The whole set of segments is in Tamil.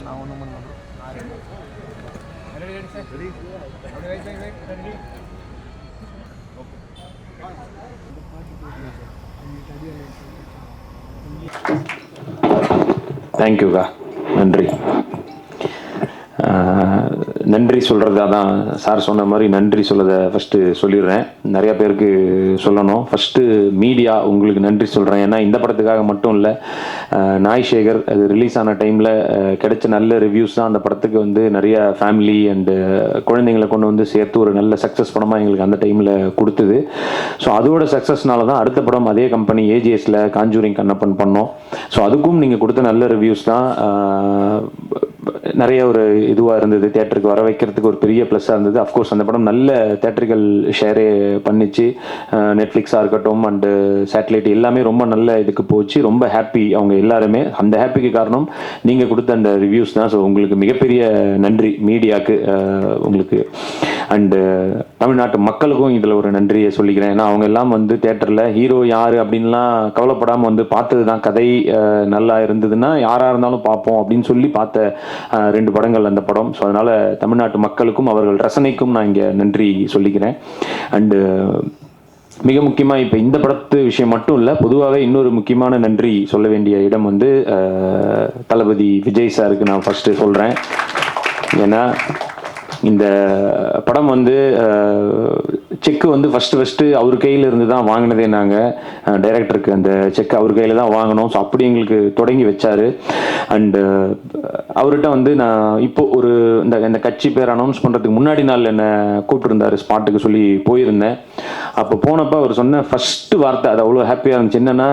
நான் ஒன்றும் பண்ண தேங்க்யூக்கா, நன்றி. நன்றி சொல்கிறதா தான் சார் சொன்ன மாதிரி நன்றி சொல்லதை ஃபஸ்ட்டு சொல்லிடுறேன். நிறையா பேருக்கு சொல்லணும். ஃபஸ்ட்டு மீடியா உங்களுக்கு நன்றி சொல்கிறேன். ஏன்னா இந்த படத்துக்காக மட்டும் இல்லை, நாய் சேகர் அது ரிலீஸ் ஆன டைமில் கிடைச்ச நல்ல ரிவ்யூஸ் தான் அந்த படத்துக்கு வந்து நிறைய ஃபேமிலி அண்டு குழந்தைங்களை கொண்டு வந்து சேர்த்து ஒரு நல்ல சக்ஸஸ் படமாக எங்களுக்கு அந்த டைமில் கொடுத்தது. ஸோ அதோட சக்ஸஸ்னால தான் அடுத்த படம் அதே கம்பெனி ஏஜிஎஸில் காஞ்சூரிங் கண்ணப்பன் பண்ணோம். ஸோ அதுக்கும் நீங்கள் கொடுத்த நல்ல ரிவ்யூஸ் தான் நிறைய ஒரு இதுவாக இருந்தது. தேட்டருக்கு வர வைக்கிறதுக்கு ஒரு பெரிய ப்ளஸ்ஸாக இருந்தது. அஃப்கோர்ஸ் அந்த படம் நல்ல தேட்டரிக்கல் ஷேரே பண்ணிச்சு. நெட்ஃப்ளிக்ஸாக இருக்கட்டும் அண்டு சேட்டலைட் எல்லாமே ரொம்ப நல்ல இதுக்கு போச்சு. ரொம்ப ஹாப்பி அவங்க எல்லாருமே. அந்த ஹாப்பிக்கு காரணம் நீங்கள் கொடுத்த அந்த ரிவ்யூஸ் தான். ஸோ உங்களுக்கு மிகப்பெரிய நன்றி மீடியாவுக்கு, உங்களுக்கு அண்டு தமிழ்நாட்டு மக்களுக்கும் இதில் ஒரு நன்றியை சொல்லிக்கிறேன். ஏன்னா அவங்க எல்லாம் வந்து தேட்டரில் ஹீரோ யார் அப்படின்லாம் கவலைப்படாமல் வந்து பார்த்தது தான். கதை நல்லா இருந்ததுன்னா யாராக இருந்தாலும் பார்ப்போம் அப்படின்னு சொல்லி பார்த்த 2 படங்கள் அந்த படம். ஸோ அதனால் தமிழ்நாட்டு மக்களுக்கும் அவர்கள் ரசனைக்கும் நான் இங்கே நன்றி சொல்லிக்கிறேன். அண்டு மிக முக்கியமாக இப்போ இந்த படத்து விஷயம் மட்டும் இல்லை, பொதுவாகவே இன்னொரு முக்கியமான நன்றி சொல்ல வேண்டிய இடம் வந்து தளபதி விஜய் சாருக்கு நான் ஃபஸ்ட்டு சொல்கிறேன். ஏன்னா இந்த படம் வந்து செக்கு வந்து ஃபஸ்ட்டு அவர் கையில் இருந்து தான் வாங்கினதே. நாங்கள் டைரக்டருக்கு அந்த செக் அவர் கையில் தான் வாங்கினோம். ஸோ அப்படி எங்களுக்கு தொடங்கி வச்சார். அண்டு அவர்கிட்ட வந்து நான் இப்போ ஒரு இந்த கட்சி பேர் அனௌன்ஸ் பண்ணுறதுக்கு முன்னாடி நாள் என்னை கூப்பிட்டுருந்தார் ஸ்பாட்டுக்கு சொல்லி போயிருந்தேன். அப்போ போனப்போ அவர் சொன்ன ஃபஸ்ட்டு வார்த்தை அது அவ்வளோ ஹாப்பியாக இருந்துச்சு. என்னென்னா,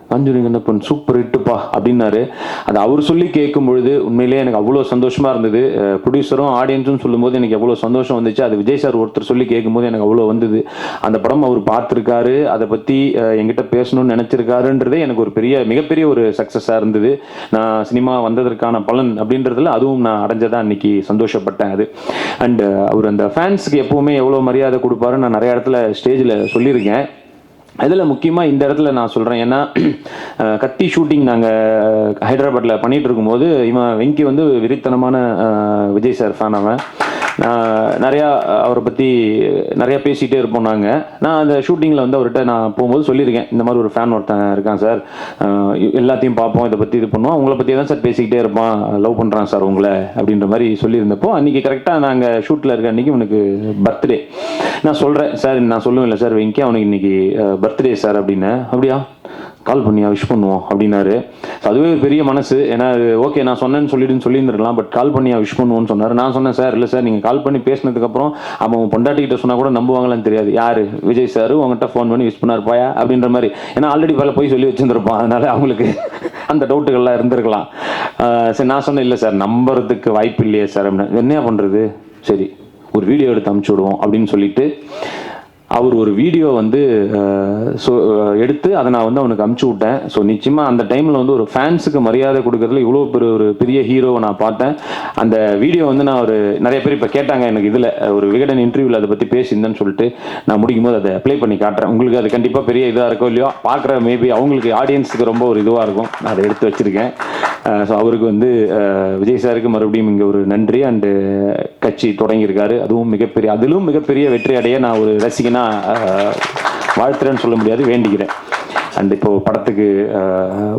காஞ்சூரிங் கண்ணப்பன் சூப்பர் ஹிட்டுப்பா அப்படின்னாரு. அது அவர் சொல்லி கேட்கும் பொழுது உண்மையிலேயே எனக்கு அவ்வளோ சந்தோஷமாக இருந்தது. ப்ரொடியூசரும் ஆடியன்ஸும் சொல்லும்போது எனக்கு எவ்வளோ சந்தோஷம் வந்துச்சு. அது விஜய் சார் ஒருத்தர் சொல்லி கேட்கும்போது எனக்கு அவ்வளோ வந்தது. அந்த படம் அவர் பார்த்துருக்காரு, அதை பற்றி என்கிட்ட பேசணும்னு நினச்சிருக்காருன்றதே எனக்கு ஒரு மிகப்பெரிய ஒரு சக்ஸஸாக இருந்தது. நான் சினிமா வந்ததற்கான பலன் அப்படின்றதுல அதுவும் நான் அடைஞ்சதான் அன்னைக்கு சந்தோஷப்பட்டேன். அது அண்டு அவர் அந்த ஃபேன்ஸுக்கு எப்போவுமே எவ்வளோ மரியாதை கொடுப்பாருன்னு நான் நிறைய இடத்துல ஸ்டேஜில் சொல்லியிருக்கேன். அதில் முக்கியமாக இந்த இடத்துல நான் சொல்கிறேன். ஏன்னா கத்தி ஷூட்டிங் நாங்கள் ஹைதராபாத்தில் பண்ணிகிட்டு இருக்கும்போது இவன் வெங்கி வந்து விரித்தனமான விஜய் சார் ஃபேன். அவன் நிறையா அவரை பற்றி நிறையா பேசிகிட்டே இருப்போம். நான் அந்த ஷூட்டிங்கில் வந்து அவர்கிட்ட நான் போகும்போது சொல்லியிருக்கேன், இந்த மாதிரி ஒரு ஃபேன் ஒருத்தன் இருக்கான் சார், எல்லாத்தையும் பார்ப்போம், இதை பற்றி இது பண்ணுவோம், உங்களை பற்றி தான் சார் பேசிக்கிட்டே இருப்பான், லவ் பண்ணுறான் சார் உங்களை அப்படின்ற மாதிரி சொல்லியிருந்தப்போ அன்றைக்கி கரெக்டாக நாங்கள் ஷூட்டில் இருக்க அன்றைக்கி உனக்கு பர்த்டே. நான் சொல்கிறேன் சார், நான் சொல்லுவேன் இல்லை சார் வெங்கி அவனுக்கு இன்றைக்கி பர்த்டே சார் அப்படின்னு. அப்படியா, கால் பண்ணியா, விஷ் பண்ணுவோம் அப்படின்னாரு. அதுவே பெரிய மனசு. ஏன்னா அது ஓகே நான் சொன்னேன்னு சொல்லியிருந்துருக்கலாம், பட் கால் பண்ணியா விஷ் பண்ணுவோன்னு சொன்னார். நான் சொன்னேன் சார், இல்லை சார் நீங்கள் கால் பண்ணி பேசினதுக்கப்புறம் அவன் பொண்டாட்டிக்கிட்ட சொன்னால் கூட நம்புவாங்களான்னு தெரியாது. யார் விஜய் சார் உங்கள்கிட்ட ஃபோன் பண்ணி விஷ் பண்ணார் பாயா அப்படின்ற மாதிரி. ஏன்னா ஆல்ரெடி பல போய் சொல்லி வச்சுருந்துருப்பான், அதனால் அவங்களுக்கு அந்த டவுட்டுகள்லாம் இருந்திருக்கலாம். சரி நான் சொன்னேன், இல்லை சார் நம்புறதுக்கு வாய்ப்பு இல்லையே சார் அப்படின்னு. என்ன பண்ணுறது, சரி ஒரு வீடியோ எடுத்து அனுப்பிச்சி விடுவோம் அப்படின்னு சொல்லிட்டு அவர் ஒரு வீடியோ வந்து எடுத்து அதை நான் வந்து அவனுக்கு அனுப்பிச்சி விட்டேன். ஸோ நிச்சயமாக அந்த டைமில் வந்து ஒரு ஃபேன்ஸுக்கு மரியாதை கொடுக்கறதுல இவ்வளோ ஒரு பெரிய ஹீரோவை நான் பார்த்தேன். அந்த வீடியோ வந்து நான் நிறைய பேர் இப்போ கேட்டாங்க எனக்கு இதில் ஒரு விகடன் இன்டர்வியூவில் அதை பற்றி பேசியிருந்தேன்னு சொல்லிட்டு நான் முடிக்கும் போது அதை அப்ளை பண்ணி காட்டுறேன். உங்களுக்கு அது கண்டிப்பாக பெரிய இதாக இருக்கோ இல்லையோ, பார்க்குற மேபி அவங்களுக்கு ஆடியன்ஸுக்கு ரொம்ப ஒரு இதுவாக இருக்கும். நான் அதை எடுத்து வச்சுருக்கேன். ஸோ அவருக்கு வந்து விஜய் சாருக்கு மறுபடியும் இங்கே ஒரு நன்றி. அண்டு கட்சி தொடங்கியிருக்காரு, அதிலும் மிகப்பெரிய வெற்றி அடைய நான் ஒரு ரசிகனாக வாழ்த்துறேன்னு சொல்ல முடியாது, வேண்டிக்கிறேன். அண்ட் இப்போ படத்துக்கு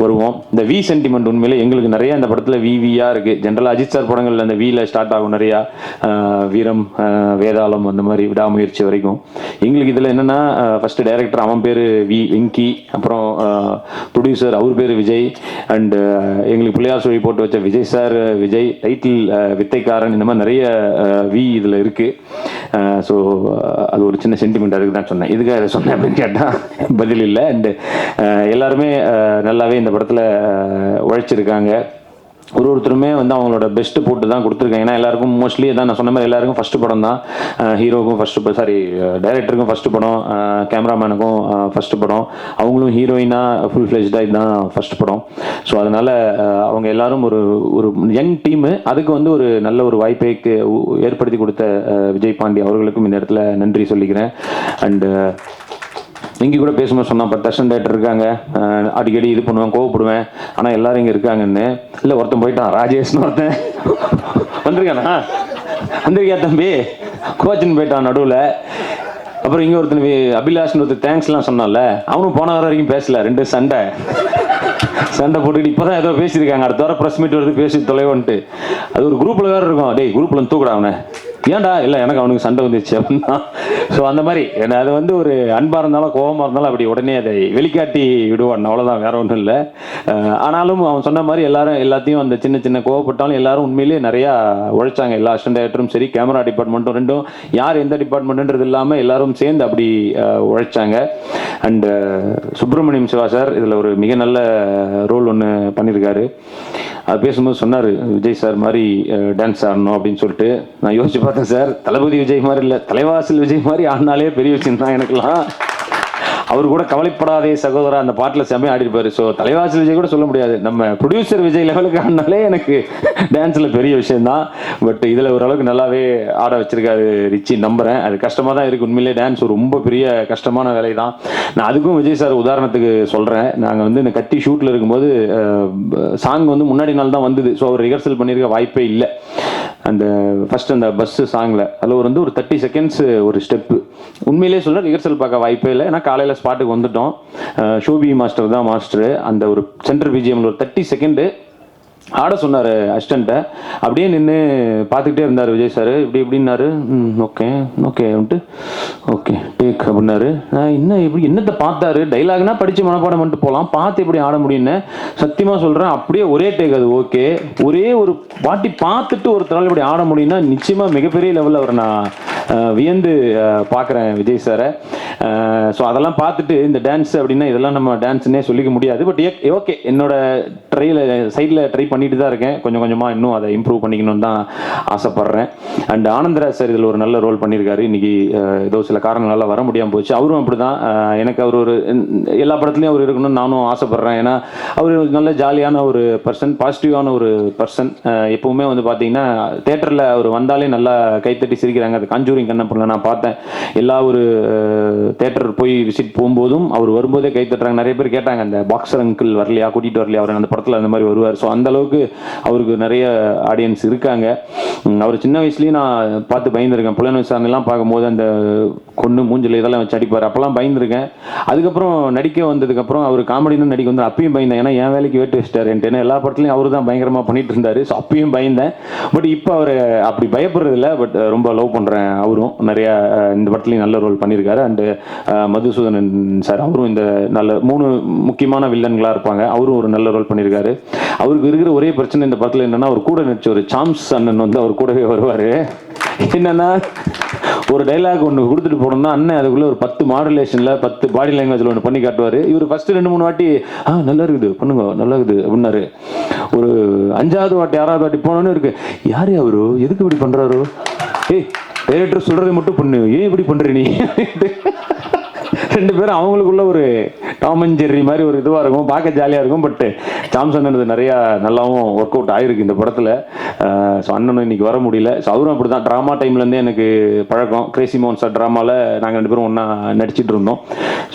வருவோம். இந்த வி சென்டிமெண்ட் உண்மையிலே எங்களுக்கு நிறைய இந்த படத்தில் விவியாக இருக்குது. ஜென்ரலாக அஜித் சார் படங்களில் அந்த வியில் ஸ்டார்ட் ஆகும் நிறையா, வீரம், வேதாளம், அந்த மாதிரி விடாமுயற்சி வரைக்கும். எங்களுக்கு இதில் என்னென்னா ஃபஸ்ட்டு டைரக்டர் அவன் பேர் வெங்கி, அப்புறம் ப்ரொடியூசர் அவர் பேர் விஜய், அண்டு எங்களுக்கு பிள்ளையார் சொல்லி போட்டு வச்ச விஜய் சார் விஜய், டைட்டில் வித்தைக்காரன், இந்த மாதிரி நிறைய வி இதில் இருக்குது. ஸோ அது ஒரு சின்ன சென்டிமெண்ட், அதுக்கு தான் சொன்னேன். இதுக்காக அதை சொன்னேன் அப்படின்னு கேட்டால் பதில் இல்லை. அண்டு எல்லாருமே நல்லாவே இந்த படத்தில் உழைச்சிருக்காங்க. ஒருத்தருமே வந்து அவங்களோட பெஸ்ட்டு போட்டு தான் கொடுத்துருக்காங்க. ஏன்னா எல்லாருக்கும் மோஸ்ட்லி தான் நான் சொன்ன மாதிரி எல்லாருக்கும் ஃபஸ்ட்டு படம் தான். ஹீரோவுக்கும் டைரக்டருக்கும் ஃபஸ்ட்டு படம், கேமராமேனுக்கும் ஃபஸ்ட்டு படம், அவங்களும் ஹீரோயினாக ஃபுல் ஃப்ளெஜ்டாக இதுதான் ஃபஸ்ட்டு படம். ஸோ அதனால் அவங்க எல்லாரும் ஒரு யங் டீமு. அதுக்கு வந்து ஒரு நல்ல ஒரு வாய்ப்பை ஏற்படுத்தி கொடுத்த விஜய் பாண்டி அவர்களுக்கும் இந்த இடத்துல நன்றி சொல்லிக்கிறேன். அண்டு இங்கே கூட பேசும்போது சொன்னால் 10 அசிஸ்டன்ட் டைரக்டர் இருக்காங்க, அடிக்கடி இது பண்ணுவேன், கோவப்படுவேன், ஆனால் எல்லாரும் இங்கே இருக்காங்கன்னு. இல்லை ஒருத்தன் போயிட்டான், ராஜேஷ்னு ஒருத்தன் வந்திருக்கானா, வந்திருக்கியா தம்பி, கோச்சின்னு போயிட்டான் நடுவில். அப்புறம் இங்கே ஒருத்தன் அபிலாஷ்னு ஒருத்தர் தேங்க்ஸ்லாம் சொன்னால, அவனும் போன வர வரைக்கும் பேசல, 2 சண்டை போட்டுக்கிட்டு இப்போதான் ஏதோ பேசியிருக்காங்க, அடுத்த வாரம் ப்ரெஸ் மீட் வருது பேசி தொலைவன்ட்டு. அது ஒரு குரூப்பில் வேறு இருக்கும், டேய் குரூப்பில் தூக்குடா அவனை, ஏன்டா இல்லை எனக்கு அவனுக்கு சண்டை வந்துச்சு அப்படின்னா. ஸோ அந்த மாதிரி ஏன்னா அது வந்து ஒரு அன்பாக இருந்தாலும் கோபமாக இருந்தாலும் அப்படி உடனே அதை வெளிக்காட்டி விடுவான், அவ்வளோதான், வேற ஒன்றும் இல்லை. ஆனாலும் அவன் சொன்ன மாதிரி எல்லாத்தையும் அந்த சின்ன சின்ன கோவப்பட்டாலும் எல்லாரும் உண்மையிலேயே நிறையா உழைச்சாங்க. எல்லா அசிஸ்டன்ட் டைரக்டரும் சரி, கேமரா டிபார்ட்மெண்ட்டும் ரெண்டும், யார் எந்த டிபார்ட்மெண்ட்டுன்றது இல்லாமல் எல்லாரும் சேர்ந்து அப்படி உழைச்சாங்க. அண்டு சுப்பிரமணியம் சிவா சார் இதில் ஒரு மிக நல்ல ரோல் ஒன்று பண்ணியிருக்காரு. அது பேசும்போது சொன்னார், விஜய் சார் மாதிரி டான்ஸ் ஆடணும் அப்படின்னு சொல்லிட்டு. நான் யோசிச்சு பார்த்தேன், சார் தளபதி விஜய் மாதிரி இல்லை, தலைவாசல் விஜய் மாதிரி ஆடினாலே பெரிய விஷயம் தான் எனக்குலாம். அவர் கூட கவலைப்படாதே சகோதரா அந்த பாட்டில் செம்மையாக ஆடிருப்பாரு. ஸோ தலைவாசல் விஜய் கூட சொல்ல முடியாது, நம்ம ப்ரொடியூசர் விஜய் லெவலுக்கு ஆடினாலே எனக்கு டான்ஸில் பெரிய விஷயம்தான். பட் இதில் ஓரளவுக்கு நல்லாவே ஆட வச்சிருக்காரு ரிச்சி, நம்புகிறேன். அது கஷ்டமாக தான் இருக்குது உண்மையிலே, டான்ஸ் ரொம்ப பெரிய கஷ்டமான வேலை தான். நான் அதுக்கும் விஜய் சார் உதாரணத்துக்கு சொல்கிறேன். நாங்கள் வந்து இந்த கத்தி ஷூட்டில் இருக்கும்போது சாங் வந்து முன்னாடி நாள் தான் வந்தது. ஸோ அவர் ரிஹர்சல் பண்ணியிருக்க வாய்ப்பே இல்லை. அந்த ஃபர்ஸ்ட் அந்த பஸ்ஸு சாங்கில் அதில் வந்து ஒரு 30 செகண்ட்ஸ் ஒரு ஸ்டெப்பு, உண்மையிலே சொல்ல ரிஹர்சல் பார்க்க வாய்ப்பே இல்லை. ஏன்னா காலையில் ஸ்பாட்டுக்கு வந்துட்டோம், ஷோபி மாஸ்டர் தான் மாஸ்டரு. அந்த ஒரு சென்ட்ரல் பிஜிஎம்ல ஒரு 30 செகண்டு ஆட சொன்னார் அசிஸ்டண்ட்டை. அப்படியே நின்று பார்த்துக்கிட்டே இருந்தார் விஜய் சார். இப்படின்னாரு, ஓகே வந்துட்டு ஓகே டேக் அப்படின்னாரு. நான் என்னத்தை பார்த்தாரு, டைலாக்னா படித்து மனப்பாடம் பண்ணிட்டு போகலாம், பார்த்து எப்படி ஆட முடியும்னு சத்தியமாக சொல்கிறேன். அப்படியே ஒரே டேக், அது ஓகே, ஒரே ஒரு பாட்டி பார்த்துட்டு ஒருத்தரால் இப்படி ஆட முடியும்னா நிச்சயமாக மிகப்பெரிய லெவலில் அவரை நான் வியந்து பார்க்குறேன் விஜய் சாரை. ஸோ அதெல்லாம் பார்த்துட்டு இந்த டான்ஸ் அப்படின்னா இதெல்லாம் நம்ம டான்ஸ்னே சொல்லிக்க முடியாது. பட் ஓகே, என்னோட சைடில் ட்ரை பண்ணிட்டு தான் இருக்கேன். கொஞ்சம் கொஞ்சமாக இன்னும் அதை இம்ப்ரூவ் பண்ணிக்கணும்னு தான் ஆசைப்பட்றேன். அண்ட் ஆனந்தராஜ் சார் இதில் ஒரு நல்ல ரோல் பண்ணியிருக்காரு. இன்னைக்கு ஏதோ சில காரணங்களால் வர முடியாமல் போச்சு. அவரும் அப்படி தான். எனக்கு அவர் ஒரு எல்லா படத்துலையும் அவர் இருக்கணும்னு நானும் ஆசைப்பட்றேன். ஏன்னா அவர் நல்ல ஜாலியான ஒரு பர்சன், பாசிட்டிவான ஒரு பர்சன். எப்பவுமே வந்து பார்த்தீங்கன்னா தேட்டரில் அவர் வந்தாலே நல்லா கைத்தட்டி சிரிக்கிறாங்க. அது காஞ்சூரிங் கண்ணப்பனில் நான் பார்த்தேன். எல்லா ஒரு தேட்டர் போய் விசிட் போகும்போதும் அவர் வரும்போதே கை தட்டுறாங்க. நிறைய பேர் கேட்டாங்க, அந்த பாக்ஸர் அங்கிள் வரலையா, கூட்டிகிட்டு வரலையா அவர், அந்த படத்தில் அந்த மாதிரி வருவார். ஸோ அந்த அளவுக்கு அவருக்கு நிறைய ஆடியன்ஸ் இருக்காங்க. அவர் சின்ன வயசுலேயும் நான் பார்த்து பயந்துருக்கேன். புலன் விசாரணைலாம் பார்க்கும்போது அந்த கொண்டு மூஞ்சில் இதெல்லாம் வச்சு அடிப்பார், அப்போல்லாம் பயந்துருக்கேன். அதுக்கப்புறம் நடிக்க வந்ததுக்கப்புறம் அவர் காமெடின்னு நடிக்க வந்து அப்பயும் பயந்தேன். ஏன்னா என் வேலைக்கு வேட்டு வச்சிட்டாரு. ஏன்னா எல்லா படத்துலையும் அவர் தான் பயங்கரமாக பண்ணிட்டு இருந்தார். ஸோ அப்பயும் பயந்தேன். பட் இப்போ அவர் அப்படி பயப்படுறதில்ல. பட் ரொம்ப லவ் பண்ணுறேன். அவரும் நிறையா இந்த படத்துலையும் நல்ல ரோல் பண்ணியிருக்காரு. அண்டு மதுசூதனன் சார், அவரும் இந்த நல்ல 3 முக்கியமான வில்லன்களாக இருப்பாங்க. அவரும் ஒரு நல்ல ரோல் பண்ணியிருக்காரு. அவருக்கு இருக்கிற ஒரே பிரச்சனை இந்த படத்தில் என்னன்னா, அவர் கூட நடிச்ச ஒரு சாம்ஸ் அண்ணன் வந்து அவர் கூடவே வருவார். என்னன்னா, ஒரு டைலாக் ஒன்று கொடுத்துட்டு போனோம்னா அண்ணன் அதுக்குள்ளே ஒரு 10 மாடுலேஷனில் 10 பாடி லாங்குவேஜில் ஒன்று பண்ணி காட்டுவார். இவர் ஃபஸ்ட்டு 2-3 வாட்டி நல்லா இருக்குது பண்ணுங்க, நல்லா இருக்குது அப்படின்னாரு. ஒரு 5வது வாட்டி 6வது வாட்டி போனோன்னு இருக்கு, யார் அவரு, எதுக்கு இப்படி பண்ணுறாரு, ஏய் டைரக்டர் சொல்கிறத மட்டும் பண்ணு, ஏன் இப்படி பண்ணுற நீ. 2 பேரும் அவங்களுக்குள்ள ஒரு டாம் அண்ட் ஜெர்ரி மாதிரி ஒரு இதுவாக இருக்கும், பார்க்க ஜாலியாக இருக்கும். பட் சாம்சன் அது நிறையா நல்லாவும் ஒர்க் அவுட் ஆகிருக்கு இந்த படத்தில். ஸோ அண்ணனும் இன்னைக்கு வர முடியல. ஸோ அவரும் அப்படி தான், ட்ராமா டைம்லேருந்தே எனக்கு பழக்கம். கிரேசி மோகன் சார் ட்ராமாவில் நாங்கள் 2 பேரும் ஒன்றா நடிச்சிட்டு இருந்தோம்.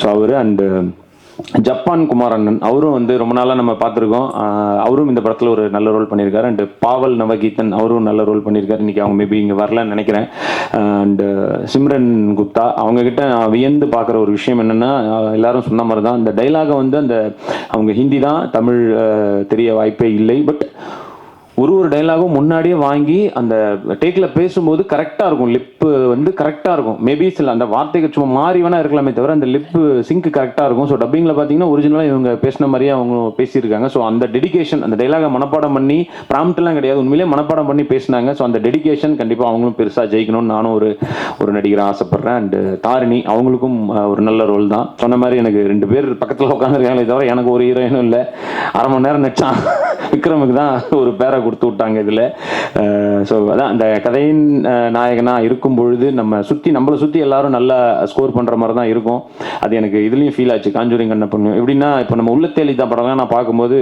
ஸோ அவர் அண்டு ஜப்பான் குமார் அண்ணன், அவரும் வந்து ரொம்ப நாளாக நம்ம பார்த்துருக்கோம். அவரும் இந்த படத்தில் ஒரு நல்ல ரோல் பண்ணியிருக்காரு. அண்டு பாவல் நவகீதன், அவரும் நல்ல ரோல் பண்ணியிருக்காரு. இன்றைக்கி அவங்க மேபி இங்கே வரலன்னு நினைக்கிறேன். அண்டு சிம்ரன் குப்தா, அவங்கக்கிட்ட நான் வியந்து பார்க்குற ஒரு விஷயம் என்னென்னா, எல்லாரும் சொன்ன மாதிரி தான் இந்த டைலாகை வந்து அந்த அவங்க ஹிந்தி தான், தமிழ் தெரிய வாய்ப்பே இல்லை. பட் ஒரு டைலாகும் முன்னாடியே வாங்கி அந்த டேக்கில் பேசும்போது கரெக்டாக இருக்கும், லிப்பு வந்து கரெக்டாக இருக்கும். மேபி சில அந்த வார்த்தைக்கு சும்மா மாறி வேணா இருக்கலாமே தவிர அந்த லிப்பு சிங்க் கரெக்டாக இருக்கும். ஸோ டப்பிங்கில் பார்த்தீங்கன்னா ஒரிஜினலாக இவங்க பேசின மாதிரியே அவங்க பேசியிருக்காங்க. ஸோ அந்த டெடிகேஷன், அந்த டைலாகை மனப்பாடம் பண்ணி, ப்ராம்ப்ட்லாம் கிடையாது, உண்மையிலேயே மனப்பாடம் பண்ணி பேசினாங்க. ஸோ அந்த டெடிகேஷன் கண்டிப்பாக அவங்களும் பெருசாக ஜெயிக்கணும்னு நானும் ஒரு நடிகராக ஆசைப்பட்றேன். அண்டு தாரிணி, அவங்களுக்கும் ஒரு நல்ல ரோல் தான். சொன்ன மாதிரி எனக்கு 2 பேர் பக்கத்தில் உட்காந்துருக்காங்களே தவிர எனக்கு ஒரு ஹீரோயினும் இல்லை. 1/2 மணி நேரம் நடிச்சான், விக்ரமுக்கு தான் ஒரு பேரை கொடுத்து விட்டாங்க இதில். ஸோ அதான் அந்த கதையின் நாயகனாக இருக்கும் பொழுது நம்மளை சுற்றி எல்லாரும் நல்லா ஸ்கோர் பண்ணுற மாதிரி தான் இருக்கும். அது எனக்கு இதுலேயும் ஃபீல் ஆச்சு காஞ்சூரிங் கண்ணப்பன். எப்படின்னா இப்போ நம்ம உள்ள தேலிதா படம்லாம் நான் பார்க்கும்போது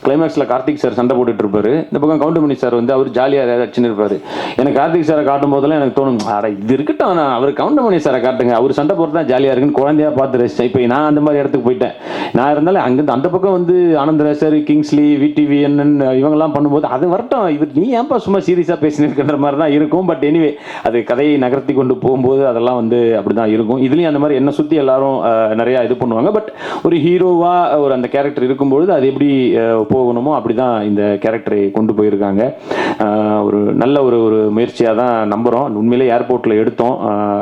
கிளைமேக்ஸில் கார்த்திக் சார் சண்டை போட்டுட்டு இருப்பாரு, இந்த பக்கம் கவுண்டமணி சார் வந்து அவர் ஜாலியாக ஏதாச்சும் இருப்பார். எனக்கு கார்த்திக் சாரை காட்டும் போதெல்லாம் எனக்கு தோணும், அட இது இருக்கட்டும், நான் அவர் கவுண்டமணி சாரை காட்டுங்க, அவர் சண்டை போட்டு தான் ஜாலியாக இருக்குன்னு குழந்தையா பார்த்து ரசிச்சேன். இப்போ நான் அந்த மாதிரி இடத்துக்கு போயிட்டேன். நான் இருந்தாலும் அங்கேருந்து அந்த பக்கம் வந்து ஆனந்தராசர், கிங்ஸ்லி, விடிவிஎன் இவங்கெல்லாம் பண்ணும்போது அது வரட்டும், இவர் நீ ஏன்பா சும்மா சீரியஸாக பேசினிருக்கின்ற மாதிரி தான் இருக்கும். பட் எனிவே அது கதையை நகர்த்தி கொண்டு போகும்போது அதெல்லாம் வந்து அப்படி தான் இருக்கும். இதுலேயும் அந்த மாதிரி என்னை சுற்றி எல்லாரும் நிறையா இது பண்ணுவாங்க. பட் ஒரு ஹீரோவாக ஒரு அந்த கேரக்டர் இருக்கும்பொழுது அது எப்படி போகணுமோ அப்படி தான் இந்த கேரக்டரை கொண்டு போயிருக்காங்க. ஒரு நல்ல ஒரு முயற்சியாக தான் நம்புகிறோம். உண்மையிலே ஏர்போர்ட்டில் எடுத்தோம்,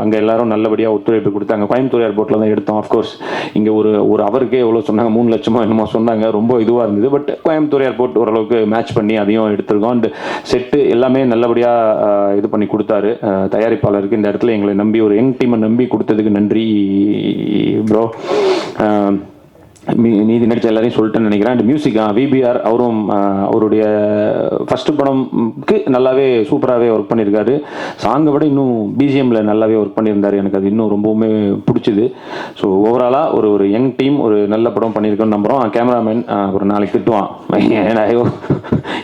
அங்கே எல்லாரும் நல்லபடியாக ஒத்துழைப்பு கொடுத்தாங்க. கோயம்புத்தூர் ஏர்போர்ட்டில் தான் எடுத்தோம். அஃப்கோர்ஸ் இங்கே ஒரு அவருக்கே எவ்வளோ சொன்னாங்க, 3 லட்சமோ என்னமோ சொன்னாங்க, ரொம்ப இதுவாக இருந்தது. பட் கோயம்புத்தூர் ஏர்போர்ட் ஓரளவுக்கு மேட்ச் பண்ணி அதையும் எடுத்திருக்கோம். அண்ட் செட்டு எல்லாமே நல்லபடியாக இது பண்ணி கொடுத்தாரு தயாரிப்பாளருக்கு. இந்த இடத்துல எங்களை நம்பி ஒரு யங் டீமை நம்பி கொடுத்ததுக்கு நன்றி ப்ரோ. நீதி நடிச்ச எல்லாரையும் சொல்லிட்டேன்னு நினைக்கிறேன். அண்ட் மியூசிக் விபிஆர் அவரும் அவருடைய ஃபர்ஸ்ட் படம்க்கு நல்லாவே சூப்பராகவே ஒர்க் பண்ணியிருக்காரு. சாங்கை விட இன்னும் பிஜிஎம்மில் நல்லாவே ஒர்க் பண்ணியிருந்தார். எனக்கு அது இன்னும் ரொம்பவுமே பிடிச்சிது. ஸோ ஓவராலாக ஒரு யங் டீம் ஒரு நல்ல படம் பண்ணியிருக்கோன்னு நம்புகிறோம். கேமராமேன் ஒரு நாளைக்கு திட்டுவான்,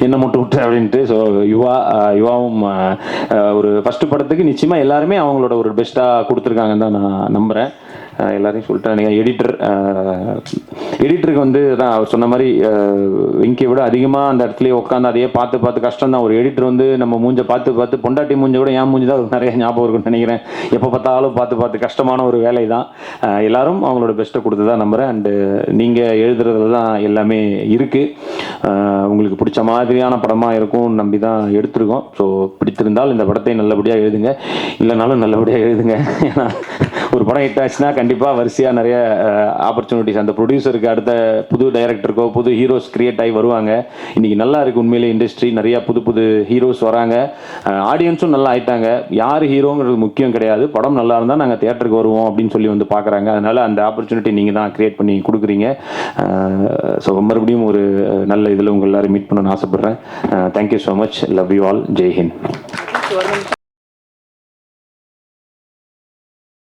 என்ன மட்டும் விட்டு அப்படின்ட்டு. ஸோ யுவாவும் ஒரு ஃபர்ஸ்ட் படத்துக்கு நிச்சயமாக எல்லாருமே அவங்களோட ஒரு பெஸ்ட்டாக கொடுத்துருக்காங்கன்னு தான் நான் நம்புகிறேன். எல்லாரையும் சொல்லிட்டேன். நீங்கள் எடிட்டருக்கு வந்து தான் அவர் சொன்ன மாதிரி வெங்கியை விட அதிகமாக அந்த இடத்துலயே உட்காந்து அதையே பார்த்து கஷ்டம் தான். ஒரு எடிட்டர் வந்து நம்ம மூஞ்சை பார்த்து பொண்டாட்டி மூஞ்சை விட என் மூஞ்சி தான் நிறைய ஞாபகம் இருக்குன்னு நினைக்கிறேன். எப்போ பார்த்தாலும் பார்த்து கஷ்டமான ஒரு வேலை தான். எல்லாரும் அவங்களோட பெஸ்ட்டை கொடுத்து தான் நம்புகிறேன். அண்டு நீங்கள் எழுதுறதுல தான் எல்லாமே இருக்குது. உங்களுக்கு பிடிச்ச மாதிரியான படமாக இருக்கும் நம்பி தான் எடுத்திருக்கோம். ஸோ பிடித்திருந்தால் இந்த படத்தை நல்லபடியாக எழுதுங்க, இல்லைனாலும் நல்லபடியாக எழுதுங்க. ஏன்னா ஒரு படம் ஹிட் ஆச்சுன்னா கண்டிப்பாக வரிசையாக நிறைய ஆப்பர்ச்சுனிட்டிஸ் அந்த ப்ரொடியூசருக்கு அடுத்த புது டைரக்டருக்கோ புது ஹீரோஸ் கிரியேட் ஆகி வருவாங்க. இன்றைக்கி நல்லா இருக்குது உண்மையிலே இண்டஸ்ட்ரி, நிறையா புது ஹீரோஸ் வராங்க, ஆடியன்ஸும் நல்லா ஆயிட்டாங்க. யார் ஹீரோங்கிறது முக்கியம் கிடையாது, படம் நல்லா இருந்தால் நாங்கள் தியேட்டருக்கு வருவோம் அப்படின்னு சொல்லி வந்து பார்க்குறாங்க. அதனால் அந்த ஆப்பர்ச்சுனிட்டி நீங்கள் தான் கிரியேட் பண்ணி கொடுக்குறீங்க. ஸோ மறுபடியும் ஒரு நல்ல இதில் உங்கள் எல்லாரும் மீட் பண்ணணும்னு ஆசைப்பட்றேன். Thank you so much. Love you all. Jai Hind.